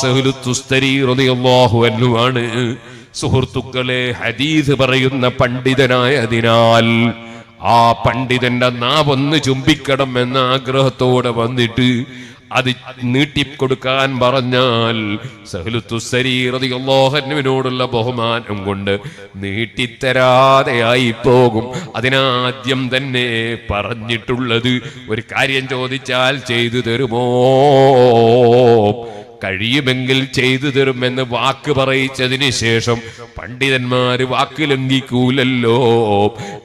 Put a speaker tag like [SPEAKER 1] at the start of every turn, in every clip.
[SPEAKER 1] സഹ്ലു തുസ്തരി റളിയല്ലാഹു അൻഹു ആണ് സുഹൃത്തുക്കളെ ഹദീസ് പറയുന്ന പണ്ഡിതനായതിനാൽ ആ പണ്ഡിതന്റെ നാവൊന്ന് ചുംബിക്കണം എന്ന ആഗ്രഹത്തോടെ വന്നിട്ട് അത് നീട്ടിക്കൊടുക്കാൻ പറഞ്ഞാൽ സഹ്ലു തുസ്തരി റളിയല്ലാഹു അൻഹുവിനോടുള്ള ബഹുമാനം കൊണ്ട് നീട്ടിത്തരാതെയായി പോകും. അതിനാദ്യം തന്നെ പറഞ്ഞിട്ടുള്ളത് ഒരു കാര്യം ചോദിച്ചാൽ ചെയ്തു തരുമോ, കഴിയുമെങ്കിൽ ചെയ്തു തരുമെന്ന് വാക്ക് പറയിച്ചതിന് ശേഷം പണ്ഡിതന്മാര് വാക്ക് ലംഘിക്കൂലല്ലോ.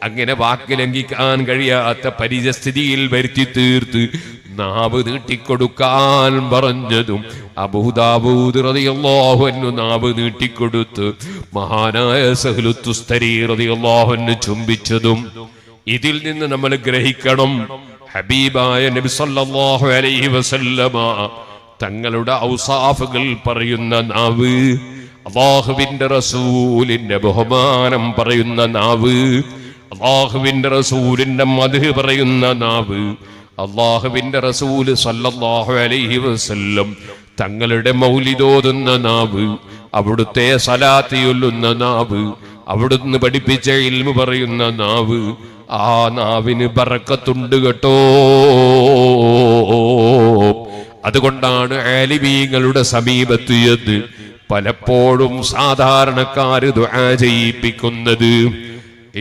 [SPEAKER 1] അങ്ങനെ വാക്ക് ലംഘിക്കാൻ കഴിയാത്ത പരിസ്ഥിതിയിൽ വരുത്തി തീർത്ത് നാവ് നീട്ടിക്കൊടുക്കാൻ പറഞ്ഞതും അബൂ ദാവൂദ് റളിയല്ലാഹു അൻഹു നാവ് നീട്ടിക്കൊടുത്ത് മഹാനായ സഹ്ലു തുസ്തരി റളിയല്ലാഹു അൻഹു ചുംബിച്ചതും ഇതിൽ നിന്ന് നമ്മൾ ഗ്രഹിക്കണം, ഹബീബായ നബി സല്ലല്ലാഹു അലൈഹി വസല്ലമ തങ്ങളുടെ ഔസാഫുകൾ പറയുന്ന നാവ്, അല്ലാഹുവിന്റെ റസൂലിന്റെ ബഹുമാനം പറയുന്ന നാവ്, അല്ലാഹുവിന്റെ റസൂലിന്റെ മദ്ഹ് പറയുന്ന നാവ്, അല്ലാഹുവിന്റെ റസൂൽ സല്ലല്ലാഹു അലൈഹി വസല്ലം തങ്ങളുടെ മൗലിദ് ഓതുന്ന നാവ്, അവിടുത്തെ സലാത്ത് ചൊല്ലുന്ന നാവ്, അവിടുന്ന് പഠിപ്പിച്ച ഇൽമു പറയുന്ന നാവ്, ആ നാവിന് ബറക്കത്തുണ്ട് കേട്ടോ. അതുകൊണ്ടാണ് ആലിമീങ്ങളുടെ സമീപത്ത് പലപ്പോഴും സാധാരണക്കാര് ദുആ ചെയ്യിപ്പിക്കുന്നത്,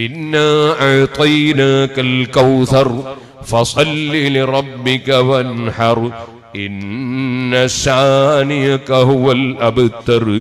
[SPEAKER 1] ഇന്നാ അഅ്തൈനാകൽ കൗസർ ഫസല്ലി ലിറബ്ബിക വൻഹർ ഇന്ന ശാനിയക ഹുവൽ അബ്തർ